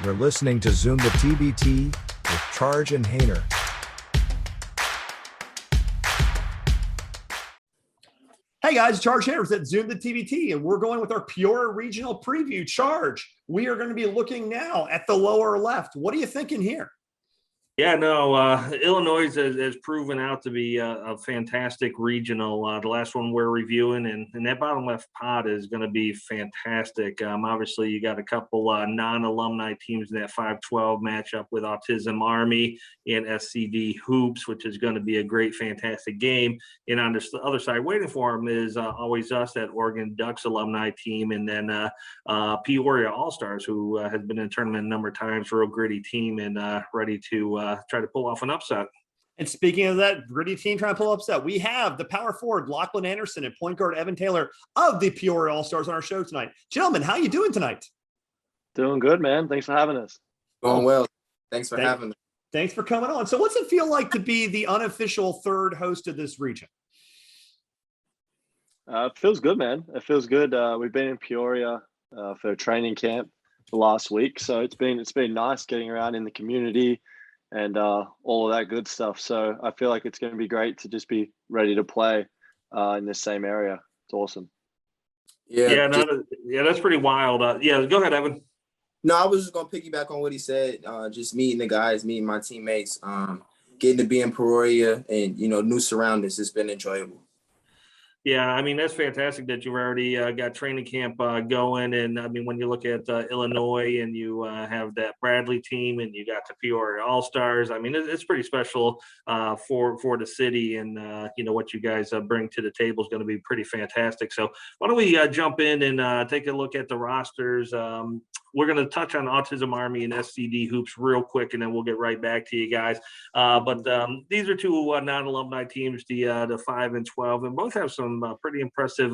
You're listening to Zoom the TBT with Charge and Hayner. Hey guys, Charge Hayner at Zoom the TBT, and we're going with our Peoria Regional Preview. Charge, we are going to be looking now at the lower left. What are you thinking here? Yeah, no, Illinois has proven out to be a fantastic regional. The last one we're reviewing, and that bottom left pot is going to be fantastic. Obviously, you got a couple non-alumni teams in that 5-12 matchup with Autism Army and SCD Hoops, which is going to be a great, fantastic game. And on the other side, waiting for them is always us, that Oregon Ducks alumni team, and then Peoria All-Stars, who has been in a tournament a number of times, real gritty team and ready to try to pull off an upset. And speaking of that gritty team trying to pull upset, we have the power forward Lachlan Anderson and point guard Evan Taylor of the Peoria All-Stars on our show tonight. Gentlemen, how you doing tonight? Doing good, man. Thanks for having us. Going well. Thanks for having me. Thanks for coming on. So what's it feel like to be the unofficial third host of this region? It feels good, man. It feels good. We've been in Peoria for training camp last week, so it's been nice getting around in the community and all of that good stuff. So I feel like it's going to be great to just be ready to play in this same area. It's awesome. Yeah, that's pretty wild. Yeah, go ahead, Evan. No, I was just going to piggyback on what he said. Just meeting the guys, meeting my teammates, getting to be in Peoria and, new surroundings. It's been enjoyable. Yeah, I mean, that's fantastic that you've already got training camp going. And I mean, when you look at Illinois and you have that Bradley team and you got the Peoria All-Stars, I mean, it's pretty special for the city. And, what you guys bring to the table is going to be pretty fantastic. So why don't we jump in and take a look at the rosters. We're going to touch on Autism Army and SCD Hoops real quick, and then we'll get right back to you guys. But these are two non-alumni teams, the 5 and 12, and both have some pretty impressive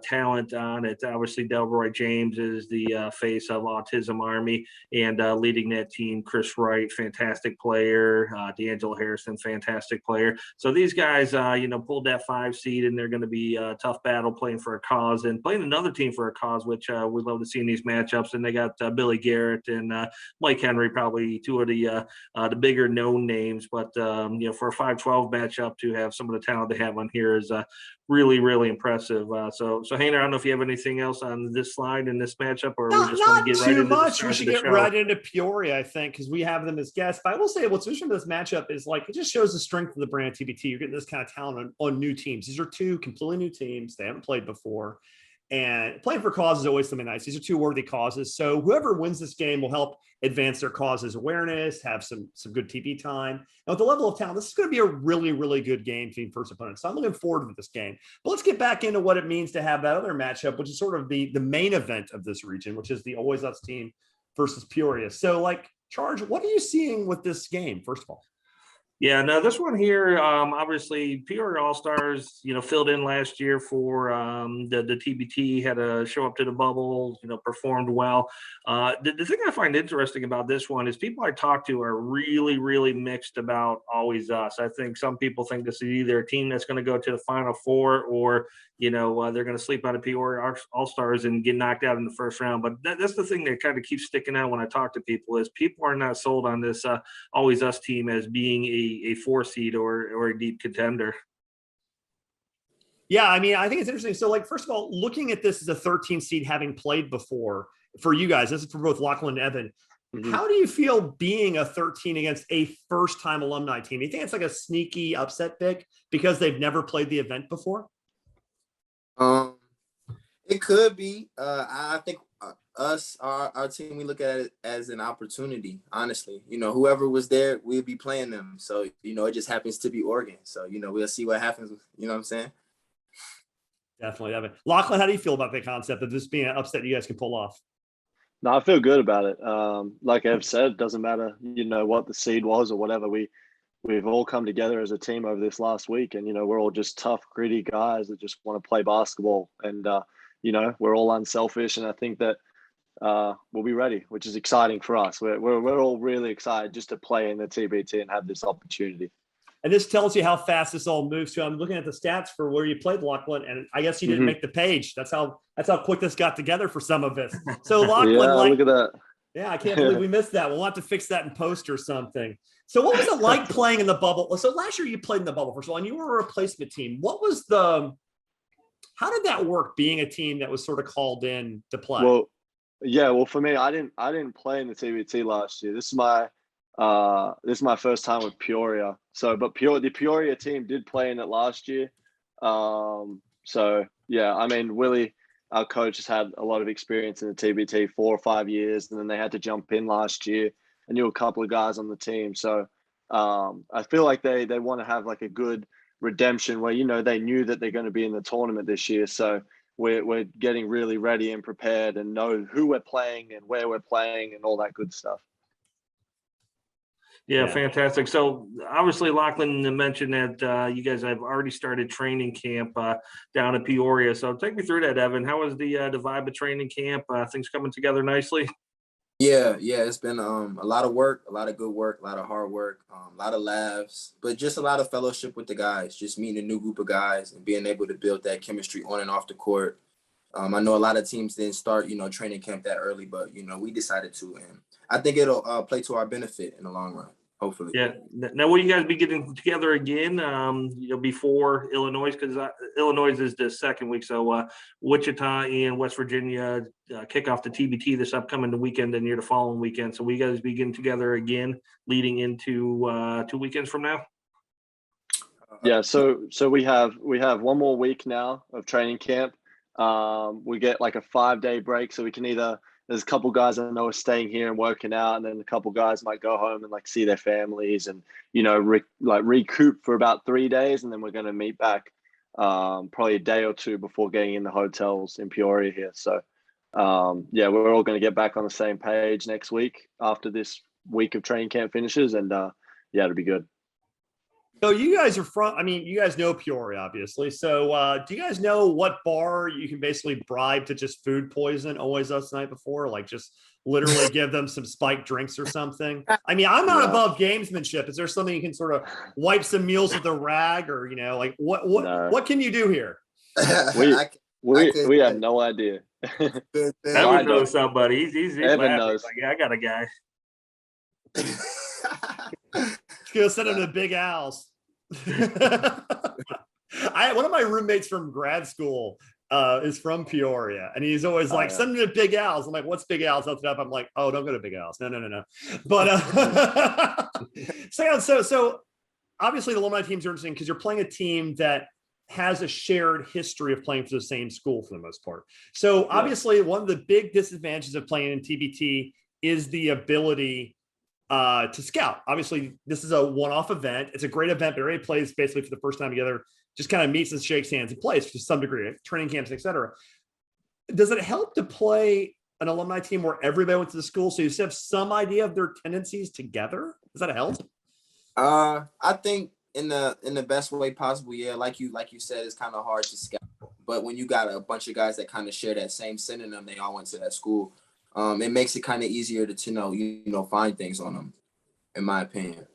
talent on it. Obviously, Delroy James is the face of Autism Army, and leading that team, Chris Wright, fantastic player. D'Angelo Harrison, fantastic player. So these guys, pulled that 5 seed, and they're going to be a tough battle playing for a cause and playing another team for a cause, which we love to see in these matchups. And they got Billy Garrett and Mike Henry, probably two of the bigger known names. But for a 5-12 matchup to have some of the talent they have on here is really, really impressive. So Hayner, I don't know if you have anything else on this slide in this matchup, or we just want to get right into much. We should get right into Peoria, I think, because we have them as guests. But I will say what's interesting about this matchup is it just shows the strength of the brand TBT. You're getting this kind of talent on new teams. These are two completely new teams. They haven't played before. And playing for cause is always something nice. These are two worthy causes. So whoever wins this game will help advance their cause's awareness, have some good TV time. And with the level of talent, this is going to be a really, really good game between first opponents. So I'm looking forward to this game. But let's get back into what it means to have that other matchup, which is sort of the main event of this region, which is the Always Us team versus Peoria. So, Charge, what are you seeing with this game, first of all? Yeah, no, this one here, obviously, Peoria All-Stars, filled in last year for the TBT, had to show up to the bubble, performed well. The thing I find interesting about this one is people I talk to are really, really mixed about Always Us. I think some people think this is either a team that's going to go to the Final Four or, they're going to sleep on the Peoria All-Stars and get knocked out in the first round. But that's the thing that kind of keeps sticking out when I talk to people is people are not sold on this Always Us team as being a 4 seed or a deep contender. Yeah, I mean, I think it's interesting. So, first of all, looking at this as a 13 seed having played before for you guys, this is for both Lachlan and Evan. Mm-hmm. How do you feel being a 13 against a first-time alumni team? Do you think it's like a sneaky upset pick because they've never played the event before? It could be. I think our team, we look at it as an opportunity, honestly. Whoever was there, we'll be playing them. So, it just happens to be Oregon. So, we'll see what happens. You know what I'm saying? Definitely. Lachlan, how do you feel about the concept of this being an upset you guys can pull off? No, I feel good about it. Like Ev said, it doesn't matter, what the seed was or whatever. We've all come together as a team over this last week, and, we're all just tough, gritty guys that just want to play basketball. And, we're all unselfish. And I think that we'll be ready, which is exciting for us. We're all really excited just to play in the TBT and have this opportunity. And this tells you how fast this all moves to. I'm looking at the stats for where you played, Lachlan, and I guess you didn't make the page. That's how quick this got together for some of us. So Lachlan, yeah, look at that. Yeah, I can't believe we missed that. We'll have to fix that in post or something. So what was it like playing in the bubble? So last year you played in the bubble, first of all, and you were a replacement team. How did that work being a team that was sort of called in to play? Well, yeah. Well, for me, I didn't play in the TBT last year. This is my first time with Peoria. So, but the Peoria team did play in it last year. So yeah, I mean, Willie, our coach, has had a lot of experience in the TBT, 4 or 5 years, and then they had to jump in last year. I knew a couple of guys on the team, so I feel like they want to have like a good redemption where they knew that they're going to be in the tournament this year. So we're getting really ready and prepared and know who we're playing and where we're playing and all that good stuff. Yeah, Yeah. fantastic. So obviously, Lachlan mentioned that you guys have already started training camp down at Peoria. So take me through that, Evan. How was the vibe of training camp? Things coming together nicely? Yeah, it's been a lot of work, a lot of good work, a lot of hard work, a lot of laughs, but just a lot of fellowship with the guys, just meeting a new group of guys and being able to build that chemistry on and off the court. I know a lot of teams didn't start, training camp that early, but, we decided to, and I think it'll play to our benefit in the long run, hopefully. Yeah. Now, will you guys be getting together again, before Illinois? Because Illinois is the second week. So Wichita and West Virginia kick off the TBT this upcoming weekend, and you're the following weekend. So will you guys be getting together again leading into 2 weekends from now? Yeah, so we have one more week now of training camp. We get like a 5-day break, so we can there's a couple guys I know are staying here and working out, and then a couple guys might go home and like see their families and recoup for about 3 days, and then we're going to meet back probably a day or two before getting in the hotels in Peoria here. So yeah, we're all going to get back on the same page next week after this week of training camp finishes, and yeah, it'll be good. So you guys are you guys know Peoria, obviously. So do you guys know what bar you can basically bribe to just food poison Always Us the night before? Like just literally give them some spiked drinks or something? I mean, I'm not above gamesmanship. Is there something you can sort of wipe some meals with a rag, or, like what can you do here? We have no idea. That would know somebody. He's Evan laughing. knows. Like, yeah, I got a guy. Go send him to Big Al's. One of my roommates from grad school is from Peoria, and he's always like, yeah. send him to Big Al's. I'm like, what's Big Al's? Looked it up. I'm like, oh, don't go to Big Al's. No. But so obviously the alumni teams are interesting because you're playing a team that has a shared history of playing for the same school for the most part. So obviously one of the big disadvantages of playing in TBT is the ability to scout. Obviously, this is a one-off event. It's a great event, but everybody plays basically for the first time together, just kind of meets and shakes hands and plays to some degree, training camps, etc. Does it help to play an alumni team where everybody went to the school, so you have some idea of their tendencies together? Does that help? I think in the best way possible, yeah. Like you said, it's kind of hard to scout, but when you got a bunch of guys that kind of share that same synonym, they all went to that school. It makes it kind of easier to find things on them, in my opinion.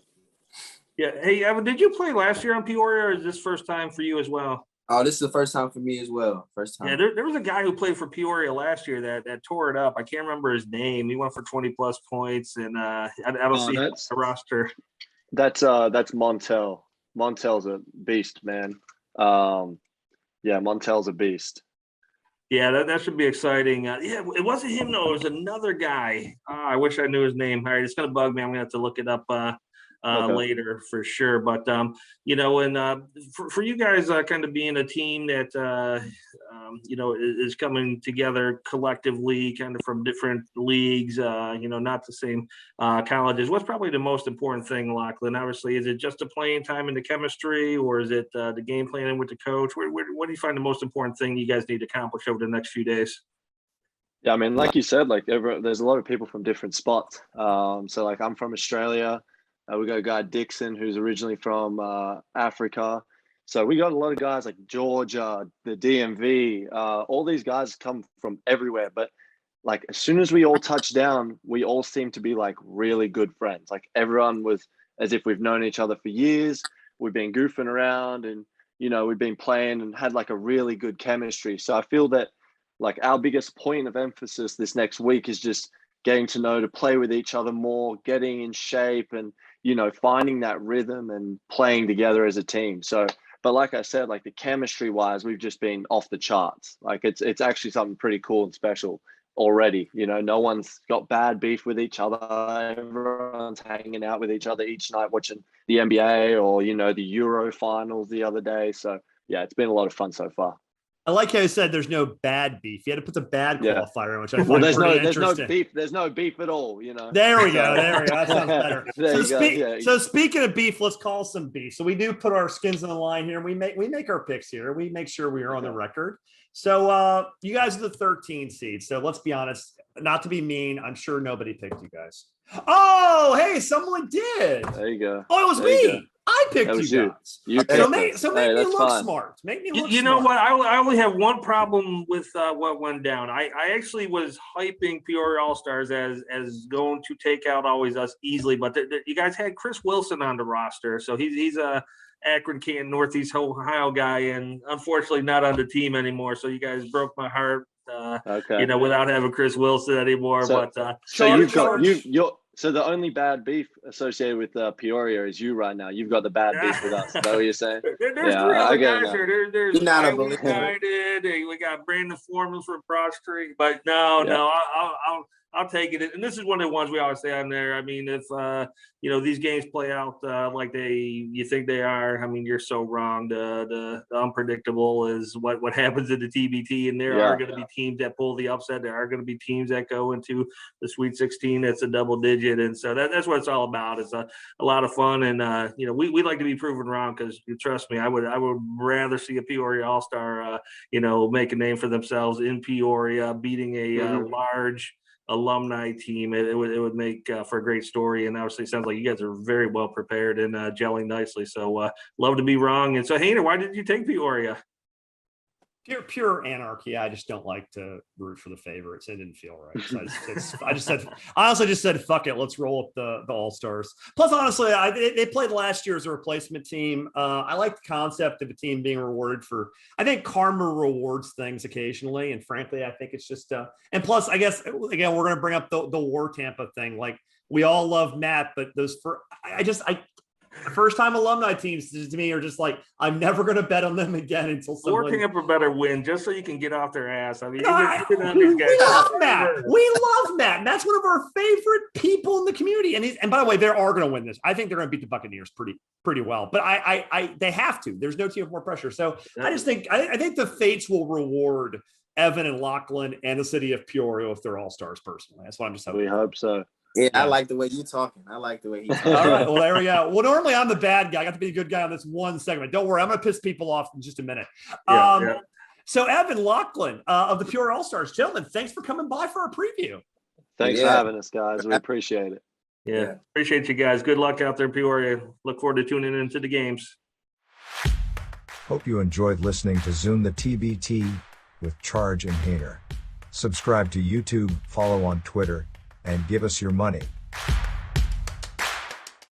Yeah. Hey, Evan, did you play last year on Peoria, or is this first time for you as well? Oh, this is the first time for me as well. First time. Yeah, there was a guy who played for Peoria last year that tore it up. I can't remember his name. He went for 20+ points, and I don't see the roster. That's Montel. Montel's a beast, man. Yeah, Montel's a beast. Yeah, that should be exciting. Yeah, it wasn't him though. It was another guy. I wish I knew his name. All right, it's gonna bug me. I'm gonna have to look it up later for sure. But for you guys, kind of being a team that is coming together collectively, kind of from different leagues, not the same colleges. What's probably the most important thing, Lachlan? Obviously, is it just the playing time and the chemistry, or is it the game planning with the coach? What do you find the most important thing you guys need to accomplish over the next few days? Yeah, I mean, like you said, there's a lot of people from different spots. So like I'm from Australia. We got a guy, Dixon, who's originally from Africa. So we got a lot of guys like Georgia, the DMV. All these guys come from everywhere. But like as soon as we all touched down, we all seemed to be like really good friends. Like everyone was as if we've known each other for years. We've been goofing around and, we've been playing and had like a really good chemistry. So I feel that like our biggest point of emphasis this next week is just getting to play with each other more, getting in shape, and finding that rhythm and playing together as a team. So, but like I said, like the chemistry wise, we've just been off the charts. Like it's actually something pretty cool and special already. No one's got bad beef with each other. Everyone's hanging out with each other each night, watching the NBA or the Euro finals the other day. So yeah, it's been a lot of fun so far. I like how you said there's no bad beef. You had to put the bad qualifier in, which I find well, there's interesting. no beef. There's no beef at all. There we go. That sounds better. So speaking of beef, let's call some beef. So we do put our skins on the line here, and we make our picks here. We make sure we are on the record. So you guys are the 13 seed. So let's be honest. Not to be mean, I'm sure nobody picked you guys. Oh, hey, someone did. There you go. Oh, it was me. I picked you guys. So make me look smart. Make me look smart. You know what? I only have one problem with what went down. I actually was hyping Peoria All-Stars as going to take out Always Us easily, but you guys had Chris Wilson on the roster. So he's a Akron, Canton, Northeast Ohio guy, and unfortunately not on the team anymore. So you guys broke my heart, without having Chris Wilson anymore. So the only bad beef associated with Peoria is you right now. You've got the bad beef with us. Is that what you're saying? There's three other guys here. There's Iowa United. We got Brandon Foreman from Broad Street. But no, I'll take it. And this is one of the ones we always say on there. I mean, if these games play out like you think they are, I mean, you're so wrong. The unpredictable is what happens in the TBT, and there are going to be teams that pull the upset. There are going to be teams that go into the Sweet 16. That's a double digit, and so that's what it's all about. It's a lot of fun, and we like to be proven wrong because trust me, I would rather see a Peoria All-Star make a name for themselves in Peoria, beating a large alumni team. It would make for a great story, and obviously it sounds like you guys are very well prepared and gelling nicely. So love to be wrong. And so Hainer, why did you take Peoria? Pure anarchy. I just don't like to root for the favorites. It didn't feel right. So I honestly just said, fuck it. Let's roll up the All-Stars. Plus, honestly, they played last year as a replacement team. I like the concept of a team being rewarded for, I think karma rewards things occasionally. And frankly, I think it's just, and plus, I guess, again, we're going to bring up the War Tampa thing. Like, we all love Matt, but first time alumni teams to me are just like, I'm never going to bet on them again until someone. Or Tampa better win just so you can get off their ass. I mean, we love Matt. We love Matt. That's one of our favorite people in the community. And by the way, they are going to win this. I think they're going to beat the Buccaneers pretty well. But they have to. There's no team with more pressure. So I just think I think the fates will reward Evan and Lachlan and the city of Peoria if they're All-Stars. Personally, that's what I'm just hoping. We hope so. Yeah, I like the way you talking. I like the way he's talking. All right, well, there we go. Well, normally I'm the bad guy. I got to be a good guy on this one segment. Don't worry, I'm going to piss people off in just a minute. So Evan, Lachlan of the Peoria All-Stars, gentlemen, thanks for coming by for our preview. Thanks for having us, guys. We appreciate it. Yeah, appreciate you guys. Good luck out there in Peoria. Look forward to tuning into the games. Hope you enjoyed listening to Zoom the TBT with Charge and Hainer. Subscribe to YouTube, follow on Twitter, and give us your money.